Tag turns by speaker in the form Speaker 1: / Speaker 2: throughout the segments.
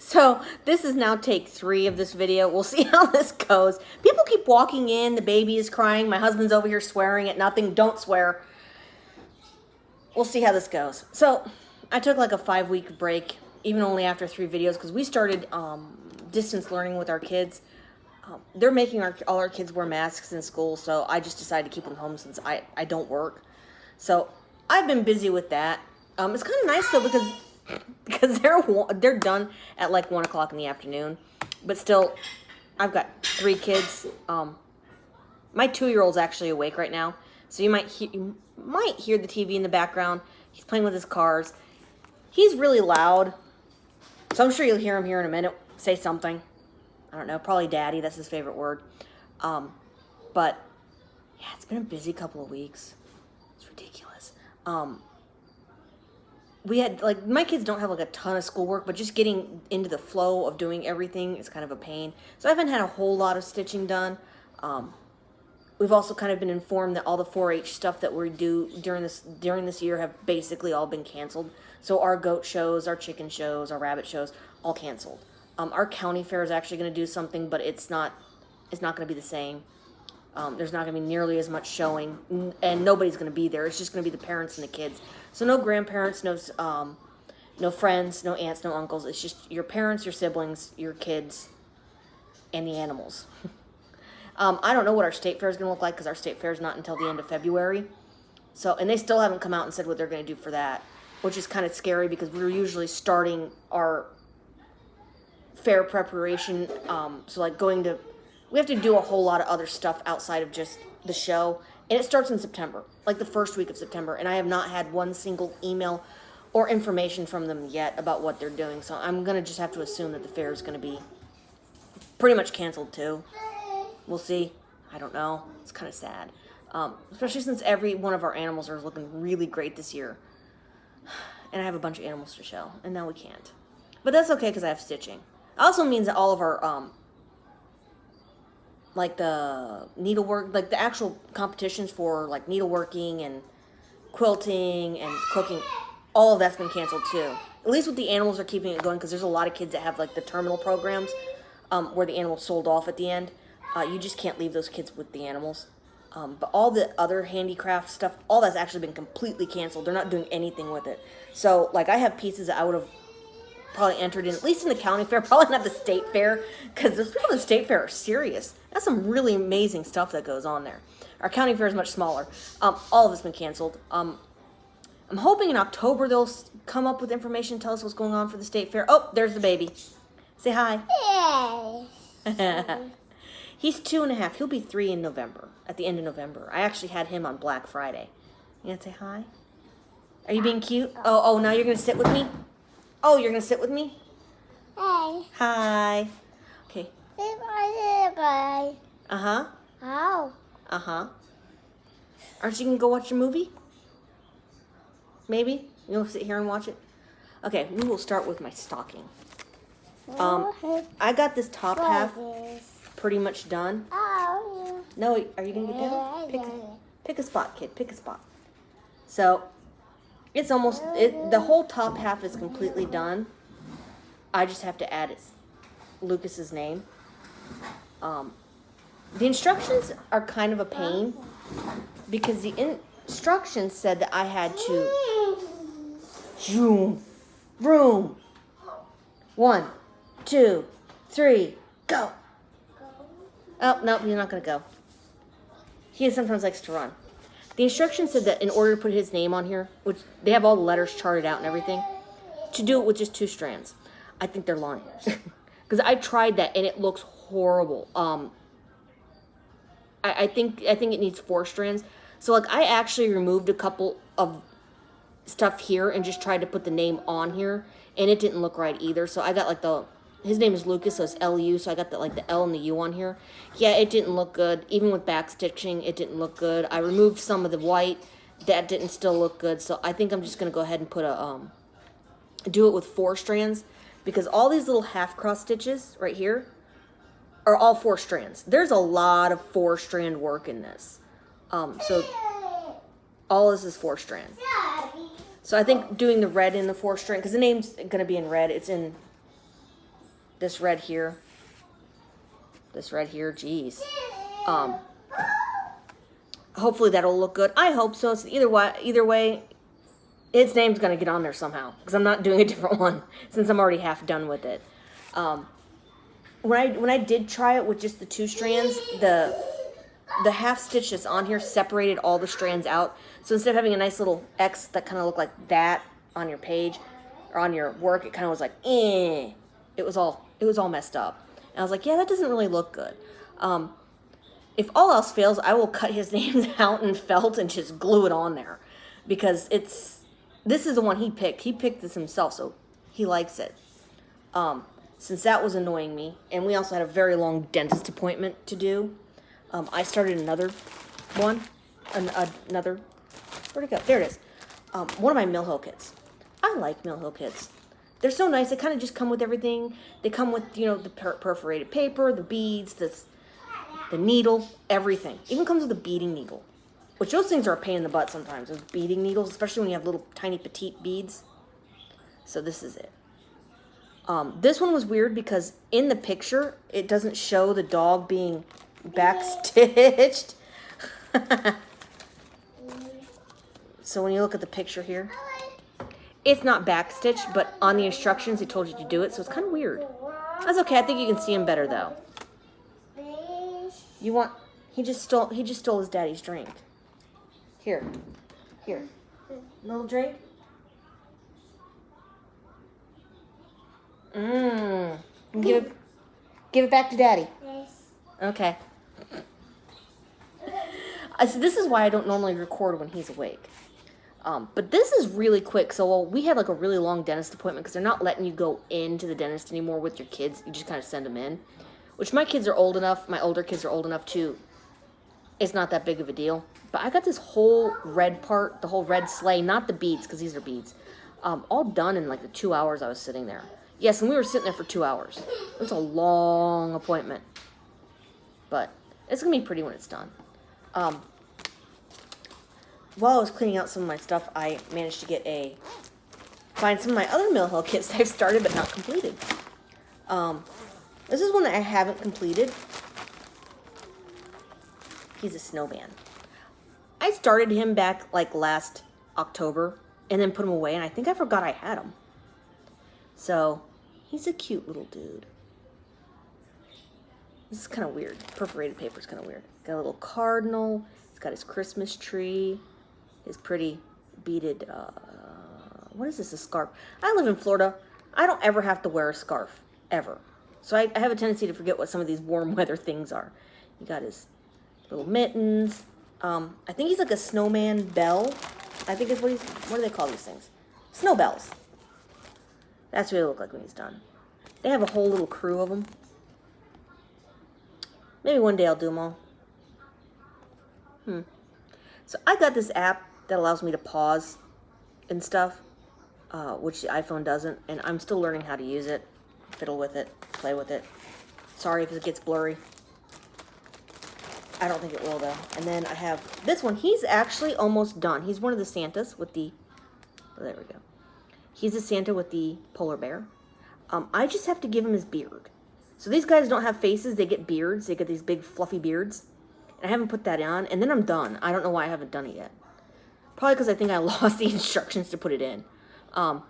Speaker 1: So this is now take 3 of this video. We'll see how this goes. People keep walking in. The baby is crying. My husband's over here swearing at nothing. Don't swear. We'll see how this goes. So I took like a 5-week break, even only after 3 videos, because we started distance learning with our kids. They're making all our kids wear masks in school, so I just decided to keep them home since I don't work. So I've been busy with that. It's kind of nice though because they're done at like 1 o'clock in the afternoon, but still, I've got 3 kids. My 2-year-old's actually awake right now, so you might hear the TV in the background. He's playing with his cars. He's really loud, so I'm sure you'll hear him here in a minute say something. I don't know, probably daddy, that's his favorite word. But yeah, it's been a busy couple of weeks. It's ridiculous. We had, like, my kids don't have like a ton of schoolwork, but just getting into the flow of doing everything is kind of a pain. So I haven't had a whole lot of stitching done. We've also kind of been informed that all the 4-H stuff that we do during this year have basically all been canceled. So our goat shows, our chicken shows, our rabbit shows, all canceled. Our county fair is actually going to do something, but it's not going to be the same. There's not going to be nearly as much showing, and nobody's going to be there. It's just going to be the parents and the kids. So no grandparents, no friends, no aunts, no uncles. It's just your parents, your siblings, your kids, and the animals. I don't know what our state fair is going to look like because our state fair is not until the end of February. So, and they still haven't come out and said what they're going to do for that, which is kind of scary because we're usually starting our fair preparation. So like we have to do a whole lot of other stuff outside of just the show. And it starts in September, like the first week of September. And I have not had one single email or information from them yet about what they're doing. So I'm going to just have to assume that the fair is going to be pretty much canceled too. We'll see. I don't know. It's kind of sad. Especially since every one of our animals are looking really great this year. And I have a bunch of animals to show. And now we can't. But that's okay because I have stitching. It also means that all of our, like the needlework, like the actual competitions for like needleworking and quilting and cooking, all of that's been canceled too. At least with the animals are keeping it going because there's a lot of kids that have like the terminal programs where the animals sold off at the end. You just can't leave those kids with the animals. But all the other handicraft stuff, all that's actually been completely canceled. They're not doing anything with it. So like I have pieces that I would have probably entered in, at least in the county fair, probably not the state fair, because those people in the state fair are serious. That's some really amazing stuff that goes on there. Our county fair is much smaller. All of it's been canceled. I'm hoping in October they'll come up with information, tell us what's going on for the state fair. Oh, there's the baby. Say hi.
Speaker 2: Yes.
Speaker 1: He's 2.5. He'll be 3 in November, at the end of November. I actually had him on Black Friday. You gonna say hi? Are you being cute? Oh, now you're gonna sit with me? Oh, you're going to sit with me?
Speaker 2: Hey.
Speaker 1: Hi. Okay.
Speaker 2: Bye.
Speaker 1: Uh-huh.
Speaker 2: Oh.
Speaker 1: Uh-huh. Aren't you going to go watch a movie? Maybe? You'll sit here and watch it? Okay, we will start with my stocking. I got this top half pretty much done.
Speaker 2: Oh.
Speaker 1: No, are you going to get down? Pick a spot, kid. Pick a spot. So it's almost, the whole top half is completely done. I just have to add Lucas's name. The instructions are kind of a pain because the instructions said that I had to vroom. 1, 2, 3, go. Oh, no, he's not going to go. He sometimes likes to run. The instructions said that in order to put his name on here, which they have all the letters charted out and everything, to do it with just 2 strands. I think they're lying. Because I tried that and it looks horrible. I think it needs 4 strands. So like I actually removed a couple of stuff here and just tried to put the name on here, and it didn't look right either. So I got like his name is Lucas, so it's L-U, so I got like the L and the U on here. Yeah, it didn't look good. Even with back stitching, it didn't look good. I removed some of the white. That didn't still look good. So I think I'm just going to go ahead and put do it with 4 strands, because all these little half cross stitches right here are all 4 strands. There's a lot of 4-strand work in this. So all this is 4 strands. So I think doing the red in the 4 strand, because the name's going to be in red. It's in this red here. This red here, geez. Hopefully that'll look good. I hope so. So either way, its name's gonna get on there somehow because I'm not doing a different one since I'm already half done with it. When I did try it with just the 2 strands, the half stitch that's on here separated all the strands out. So instead of having a nice little X that kind of looked like that on your page or on your work, it kind of was like, eh. It was all messed up. And I was like, yeah, that doesn't really look good. If all else fails, I will cut his names out in felt and just glue it on there. Because this is the one he picked. He picked this himself, so he likes it. Since that was annoying me, and we also had a very long dentist appointment to do, I started another one. Another, where'd it go? There it is. One of my Mill Hill kits. I like Mill Hill kits. They're so nice. They kind of just come with everything. They come with, you know, the perforated paper, the beads, the needle, everything. Even comes with a beading needle. Which those things are a pain in the butt sometimes. Those beading needles, especially when you have little tiny petite beads. So this is it. This one was weird because in the picture, it doesn't show the dog being backstitched. So when you look at the picture here, it's not backstitched, but on the instructions, it told you to do it. So it's kind of weird. That's okay. I think you can see him better though. You want? He just stole his daddy's drink. Here. Little drink. Give it back to daddy.
Speaker 2: Yes.
Speaker 1: Okay. So this is why I don't normally record when he's awake. But this is really quick. So we had like a really long dentist appointment because they're not letting you go into the dentist anymore with your kids. You just kind of send them in. Which my kids are old enough. My older kids are old enough too. It's not that big of a deal. But I got this whole red part, the whole red sleigh, not the beads because these are beads, all done in like the 2 hours I was sitting there. Yes, and we were sitting there for 2 hours. It's a long appointment. But it's going to be pretty when it's done. While I was cleaning out some of my stuff, I managed to find some of my other Mill Hill kits that I've started but not completed. This is one that I haven't completed. He's a snowman. I started him back like last October and then put him away, and I think I forgot I had him. So, he's a cute little dude. This is kind of weird. Perforated paper is kind of weird. Got a little cardinal. He's got his Christmas tree. His pretty beaded, what is this, a scarf? I live in Florida. I don't ever have to wear a scarf, ever. So I have a tendency to forget what some of these warm weather things are. He got his little mittens. I think he's like a snowman bell. I think is what do they call these things? Snow bells. That's what they look like when he's done. They have a whole little crew of them. Maybe one day I'll do them all. So I got this app that allows me to pause and stuff, which the iPhone doesn't, and I'm still learning how to use it, fiddle with it, play with it. Sorry if it gets blurry. I don't think it will though. And then I have this one. He's actually almost done. He's one of the Santas with the, oh, there we go. He's a Santa with the polar bear. I just have to give him his beard. So these guys don't have faces, they get beards. They get these big fluffy beards. And I haven't put that on, and then I'm done. I don't know why I haven't done it yet. Probably because I think I lost the instructions to put it in. But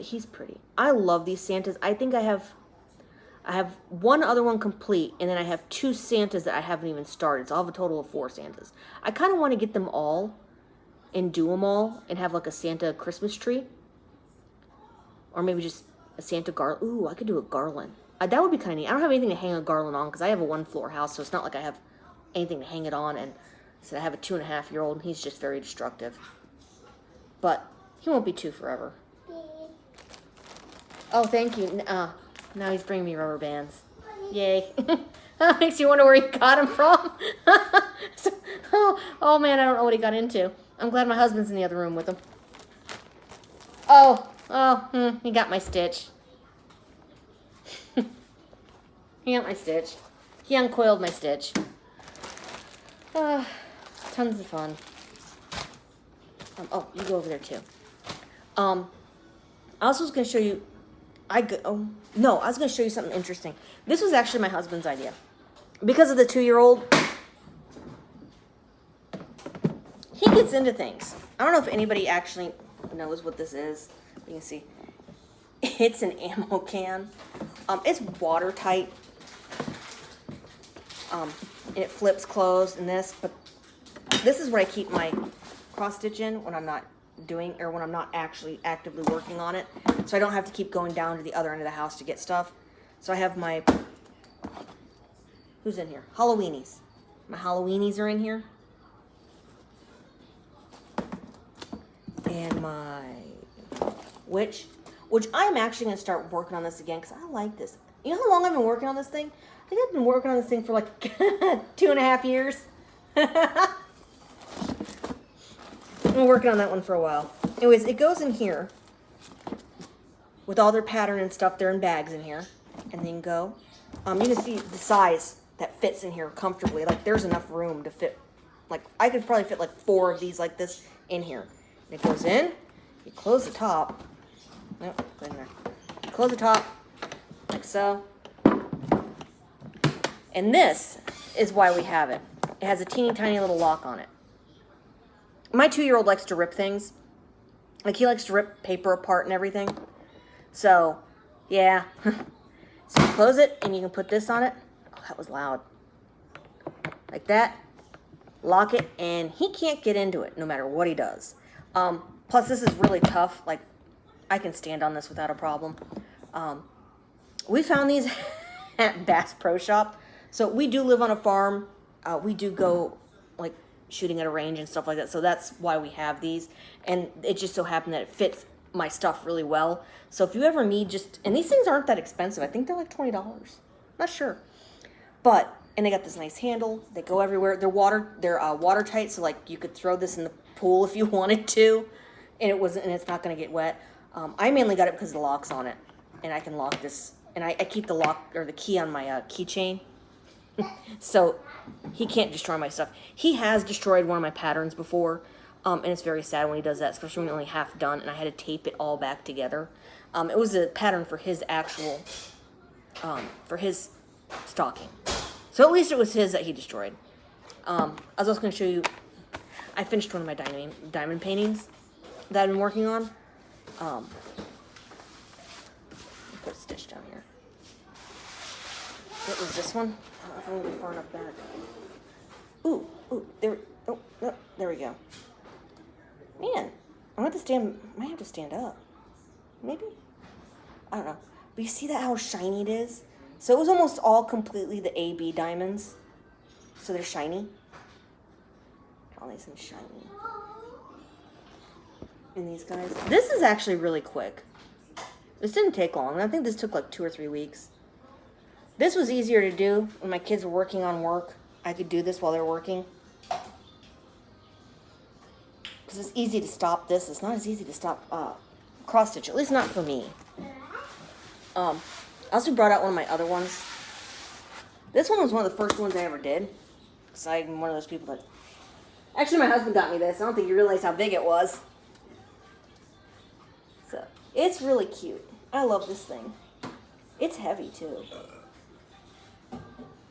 Speaker 1: he's pretty. I love these Santas. I think I have one other one complete, and then I have 2 Santas that I haven't even started. So I'll have a total of 4 Santas. I kind of want to get them all and do them all and have like a Santa Christmas tree. Or maybe just a Santa garland. Ooh, I could do a garland. That would be kind of neat. I don't have anything to hang a garland on because I have a 1-floor house, so it's not like I have anything to hang it on. And so I have a 2.5-year-old, and he's just very destructive. But he won't be 2 forever. Oh, thank you. Now he's bringing me rubber bands. Yay. That makes you wonder where he got them from. Oh, man, I don't know what he got into. I'm glad my husband's in the other room with him. He got my stitch. He got my stitch. He uncoiled my stitch. Tons of fun. You go over there too. I also was going to show you No, I was going to show you something interesting. This was actually my husband's idea. Because of the 2-year-old, he gets into things. I don't know if anybody actually knows what this is. You can see. It's an ammo can. It's watertight. And it flips closed and this, but this is what I keep my cross stitch in when I'm not doing, or when I'm not actually actively working on it. So I don't have to keep going down to the other end of the house to get stuff. So I have my, who's in here? Halloweenies. My Halloweenies are in here. And my which I'm actually going to start working on this again because I like this. You know how long I've been working on this thing? I think I've been working on this thing for like 2.5 years. I've been working on that one for a while. Anyways, it goes in here with all their pattern and stuff. They're in bags in here. And then go. You can see the size that fits in here comfortably. Like there's enough room to fit. Like I could probably fit like 4 of these like this in here. And it goes in. You close the top. Nope, in there. You close the top like so. And this is why we have it. It has a teeny tiny little lock on it. My 2-year-old likes to rip things. Like he likes to rip paper apart and everything. So, yeah. So you close it and you can put this on it. Oh, that was loud. Like that. Lock it and he can't get into it no matter what he does. Plus this is really tough. Like I can stand on this without a problem. We found these at Bass Pro Shop. So we do live on a farm. We do go like shooting at a range and stuff like that. So that's why we have these. And it just so happened that it fits my stuff really well. So if you ever need and these things aren't that expensive. I think they're like $20. Not sure. And they got this nice handle. They go everywhere. They're watertight. So like you could throw this in the pool if you wanted to. And it's not going to get wet. I mainly got it because of the locks on it. And I can lock this. And I keep the lock or the key on my keychain. So he can't destroy my stuff. He has destroyed one of my patterns before. And it's very sad when he does that, especially when you're only half done. And I had to tape it all back together. It was a pattern for his actual, for his stocking. So at least it was his that he destroyed. I was also going to show you, I finished one of my diamond paintings that I've been working on. Put a stitch down here. What was this one? I don't know if I'm going to be far enough back. Ooh, there we go. Man, I might have to stand up. Maybe? I don't know. But you see that how shiny it is? So it was almost all completely the AB diamonds. So they're shiny. All these and shiny. And these guys. This is actually really quick. This didn't take long. I think this took like 2 or 3 weeks. This was easier to do when my kids were working on work. I could do this while they're working. Because it's easy to stop this. It's not as easy to stop cross stitch. At least not for me. I also brought out one of my other ones. This one was one of the first ones I ever did. Because I'm one of those people that... Actually, my husband got me this. I don't think you realize how big it was. So, it's really cute. I love this thing. It's heavy, too.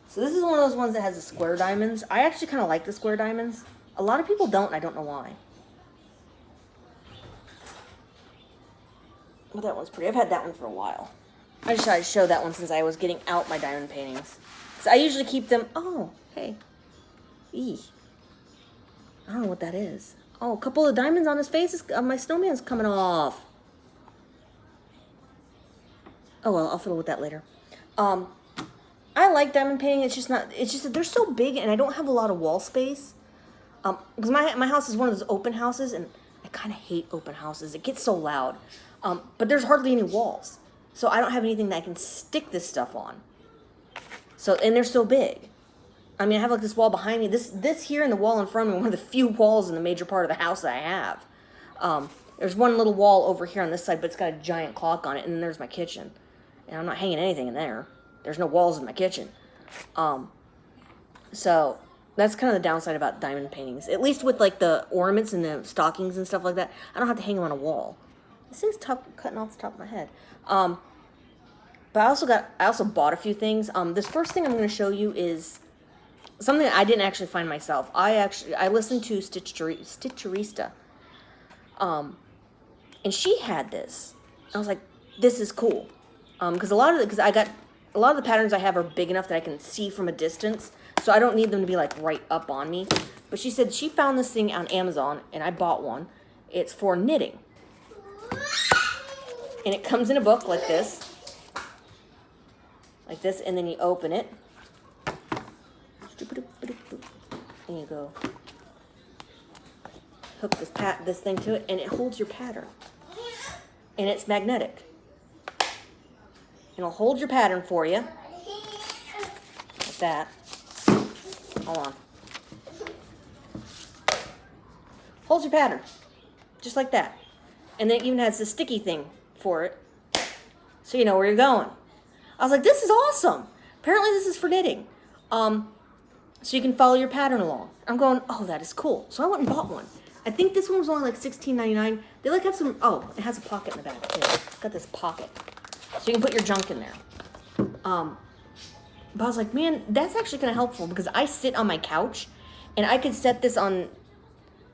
Speaker 1: So this is one of those ones that has the square diamonds. I actually kind of like the square diamonds. A lot of people don't, and I don't know why. But that one's pretty. I've had that one for a while. I just thought I'd show that one since I was getting out my diamond paintings. So I usually keep them... Oh, hey. Eee. I don't know what that is. Oh, a couple of diamonds on his face. My snowman's coming off. Oh, well, I'll fiddle with that later. I like diamond painting. It's just that they're so big and I don't have a lot of wall space. Because my house is one of those open houses and I kind of hate open houses. It gets so loud. But there's hardly any walls. So I don't have anything that I can stick this stuff on. So, and they're so big. I mean, I have like this wall behind me. This here and the wall in front of me are one of the few walls in the major part of the house that I have. There's one little wall over here on this side, but it's got a giant clock on it. And then there's my kitchen. And I'm not hanging anything in there. There's no walls in my kitchen. So that's kind of the downside about diamond paintings. At least with like the ornaments and the stockings and stuff like that. I don't have to hang them on a wall. This thing's cutting off the top of my head. But I also bought a few things. This first thing I'm going to show you is something that I didn't actually find myself. I listened to Stitcherista. And she had this. I was like, this is cool. Because a lot of the patterns I have are big enough that I can see from a distance, so I don't need them to be like right up on me. But she said she found this thing on Amazon, and I bought one. It's for knitting. And it comes in a book like this. Like this, and then you open it. And you go hook this thing to it, and it holds your pattern. And it's magnetic. It'll hold your pattern for you. Like that. Hold on. Holds your pattern. Just like that. And then it even has the sticky thing for it. So you know where you're going. I was like, this is awesome. Apparently this is for knitting. So you can follow your pattern along. I'm going, oh, that is cool. So I went and bought one. I think this one was only like $16.99. They like have some, oh, it has a pocket in the back too. It's got this pocket. So you can put your junk in there. But I was like, man, that's actually kind of helpful because I sit on my couch and I could set this on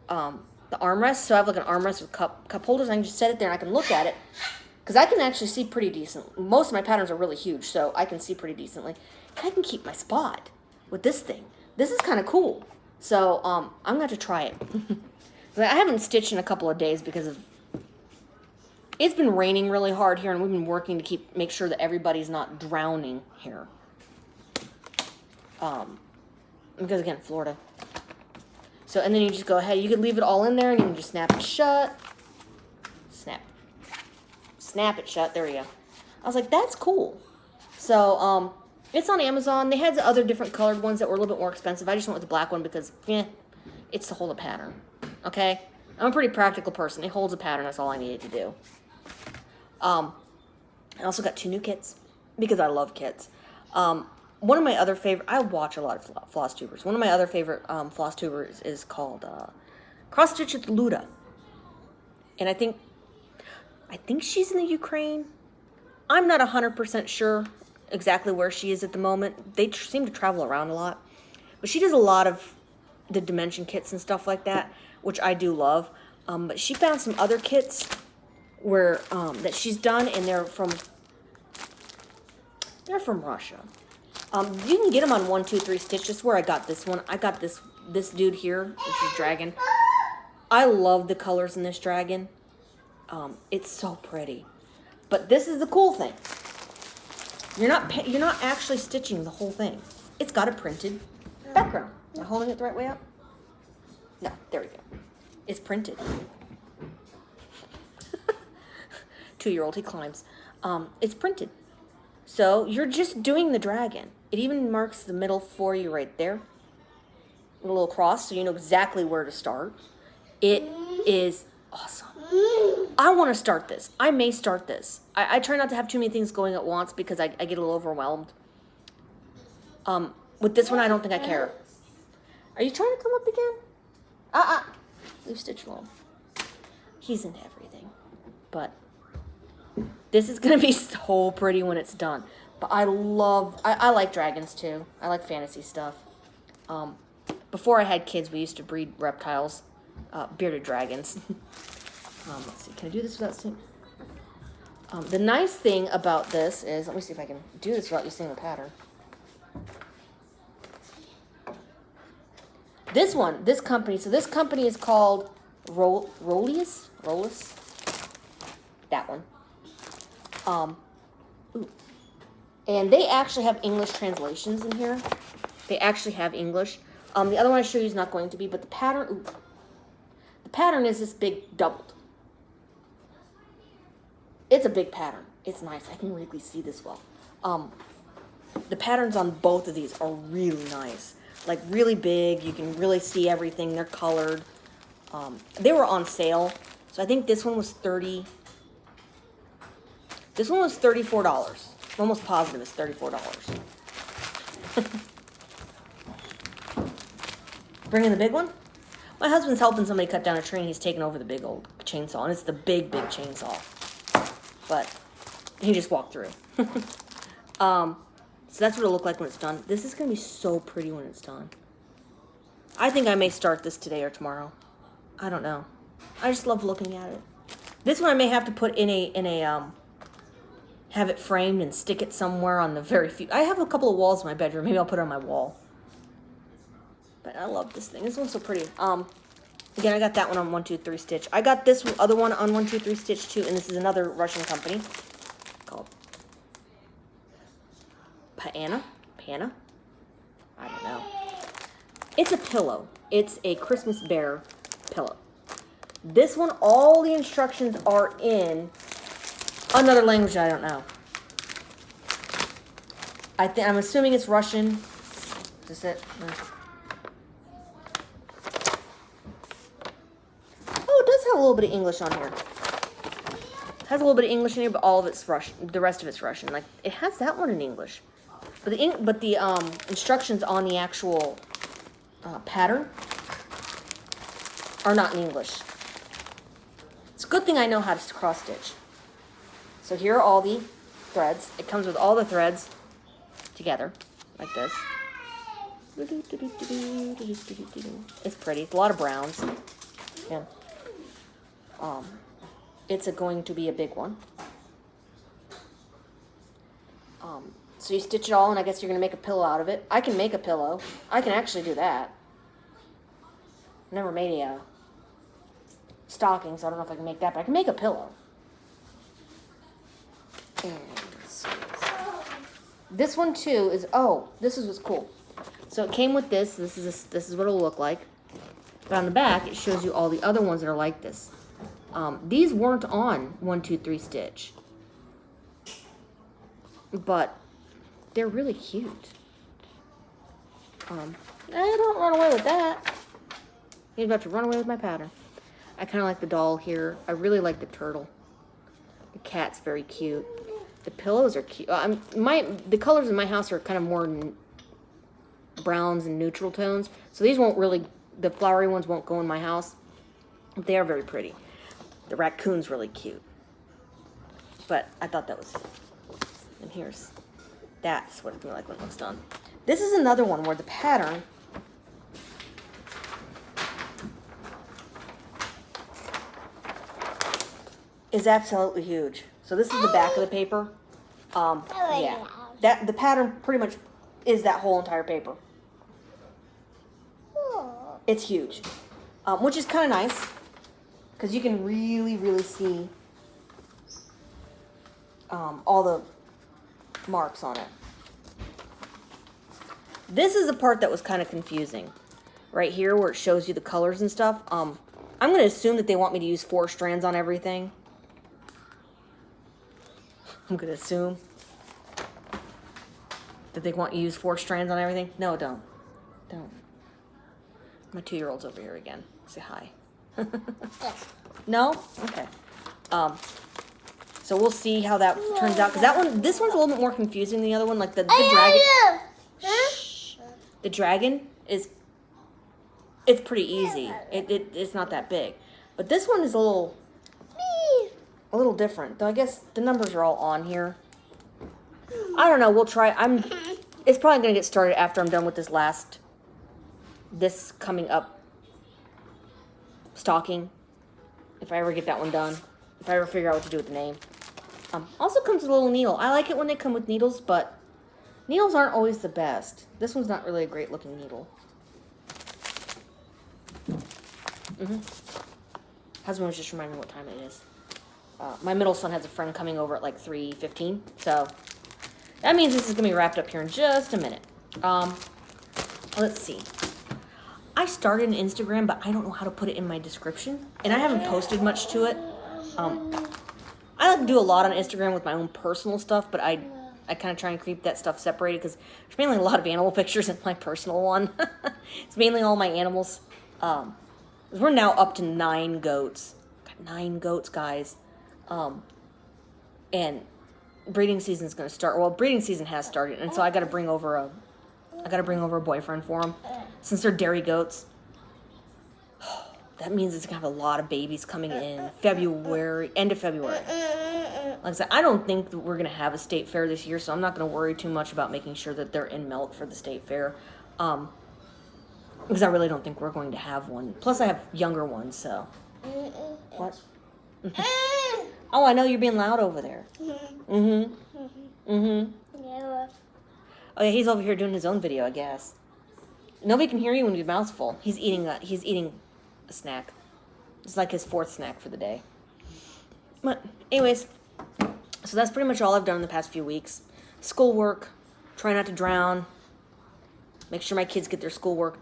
Speaker 1: the armrest. So I have like an armrest with cup holders. I can just set it there and I can look at it because I can actually see pretty decent. Most of my patterns are really huge, so I can see pretty decently. And I can keep my spot with this thing. This is kind of cool. So I'm going to have to try it. I haven't stitched in a couple of days because of it's been raining really hard here, and we've been working to make sure that everybody's not drowning here. Because again, Florida. So, and then you just go ahead. You can leave it all in there, and you can just snap it shut. Snap it shut. There we go. I was like, that's cool. So, it's on Amazon. They had the other different colored ones that were a little bit more expensive. I just went with the black one because, it's to hold a pattern. Okay? I'm a pretty practical person. It holds a pattern. That's all I needed to do. I also got 2 new kits because I love kits. One of my other favorite, I watch a lot of Flosstubers. One of my other favorite Flosstubers is called Cross Stitch with Luda. And I think she's in the Ukraine. I'm not 100% sure exactly where she is at the moment. They seem to travel around a lot. But she does a lot of the dimension kits and stuff like that, which I do love. But she found some other kits where that she's done, and they're from Russia. You can get them on 1-2-3 Stitch. This is where I got this one. I got this dude here, which is dragon. I love the colors in this dragon. It's so pretty. But this is the cool thing. You're not actually stitching the whole thing. It's got a printed background. Am I holding it the right way up? No, there we go. It's printed. 2-year-old, he climbs. It's printed. So you're just doing the dragon. It even marks the middle for you right there. A little cross, so you know exactly where to start. It is awesome. I want to start this. I may start this. I try not to have too many things going at once because I get a little overwhelmed. With this one, I don't think I care. Are you trying to come up again? Leave Stitch alone. He's into everything. But this is going to be so pretty when it's done. But I like dragons too. I like fantasy stuff. Before I had kids, we used to breed reptiles. Bearded dragons. Let's see. Can I do this without seeing? The nice thing about this is, let me see if I can do this without you seeing the pattern. This company is called Rollius? That one. And they actually have English translations in here. They actually have English. The other one I show you is not going to be, but the pattern, the pattern is this big doubled. It's a big pattern. It's nice. I can really see this well. The patterns on both of these are really nice. Like really big. You can really see everything. They're colored. They were on sale. So I think this one was $34. I'm almost positive it's $34. Bring in the big one? My husband's helping somebody cut down a tree and he's taking over the big old chainsaw. And it's the big chainsaw. But he just walked through. So that's what it'll look like when it's done. This is going to be so pretty when it's done. I think I may start this today or tomorrow. I don't know. I just love looking at it. This one I may have to put in a have it framed and stick it somewhere on the very few. I have a couple of walls in my bedroom. Maybe I'll put it on my wall. But I love this thing. This one's so pretty. Again, I got that one on 1, 2, 3 Stitch. I got this other one on 1, 2, 3 Stitch too, and this is another Russian company called Pana. I don't know. It's a pillow. It's a Christmas bear pillow. This one, all the instructions are in another language I don't know. I'm assuming it's Russian. Is this it? No. Oh, it does have a little bit of English on here. It has a little bit of English in here, but all of it's Russian. The rest of it's Russian. Like, it has that one in English. But the instructions on the actual pattern are not in English. It's a good thing I know how to cross stitch. So here are all the threads. It comes with all the threads together, like this. It's pretty. It's a lot of browns. Yeah. It's going to be a big one. So you stitch it all, and I guess you're going to make a pillow out of it. I can make a pillow. I can actually do that. Never made a stocking, so I don't know if I can make that, but I can make a pillow. This one too is, this is what's cool. So it came with this. This is what it'll look like. But on the back, it shows you all the other ones that are like this. These weren't on 1, 2, 3 Stitch, but they're really cute. Don't run away with that. You're about to run away with my pattern. I kind of like the doll here. I really like the turtle. The cat's very cute. The pillows are cute. The colors in my house are kind of more browns and neutral tones. So these won't really, the flowery ones won't go in my house. They are very pretty. The raccoon's really cute. But I thought that was, and that's what it's going to look like when it's done. This is another one where the pattern is absolutely huge. So this is the back of the paper. Yeah, the pattern pretty much is that whole entire paper. It's huge, which is kind of nice because you can really, really see all the marks on it. This is the part that was kind of confusing. Right here where it shows you the colors and stuff. I'm going to assume that they want me to use 4 strands on everything. I'm going to assume that they want you to use 4 strands on everything. No, don't. Don't. My 2-year-old's over here again. Say hi. No? Okay. So we'll see how that turns out. Because this one's a little bit more confusing than the other one. Like the dragon. Shh. The dragon is, it's pretty easy. It's not that big. But this one is a little different. Though I guess the numbers are all on here. I don't know. We'll try. It's probably going to get started after I'm done with this coming up stocking. If I ever get that one done. If I ever figure out what to do with the name. Also comes with a little needle. I like it when they come with needles, but needles aren't always the best. This one's not really a great looking needle. Husband was just reminding me what time it is. My middle son has a friend coming over at like 3:15, so that means this is going to be wrapped up here in just a minute. Let's see. I started an Instagram, but I don't know how to put it in my description, and I haven't posted much to it. I like to do a lot on Instagram with my own personal stuff, but I kind of try and keep that stuff separated because there's mainly a lot of animal pictures in my personal one. It's mainly all my animals. We're now up to 9 goats. Got 9 goats, guys. And breeding season is going to start. Well, breeding season has started, and so I got to bring over a boyfriend for them since they're dairy goats. That means it's going to have a lot of babies coming in February, end of February. Like I said, I don't think that we're going to have a state fair this year, so I'm not going to worry too much about making sure that they're in milk for the state fair. Because I really don't think we're going to have one. Plus, I have younger ones, so. What? Oh, I know you're being loud over there. Mm-hmm. Mm-hmm.
Speaker 2: Yeah.
Speaker 1: Oh, yeah, he's over here doing his own video, I guess. Nobody can hear you when your mouth's full. He's eating a snack. It's like his 4th snack for the day. But anyways, so that's pretty much all I've done in the past few weeks. Schoolwork, try not to drown, make sure my kids get their schoolwork,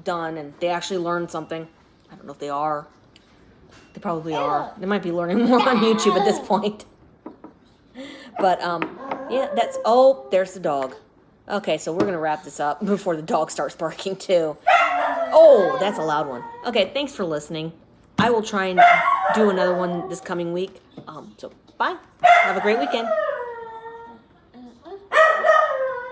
Speaker 1: done, and they actually learn something. I don't know if they are. They probably are. They might be learning more on YouTube at this point. But, yeah, there's the dog. Okay, so we're going to wrap this up before the dog starts barking, too. Oh, that's a loud one. Okay, thanks for listening. I will try and do another one this coming week. So, bye. Have a great weekend.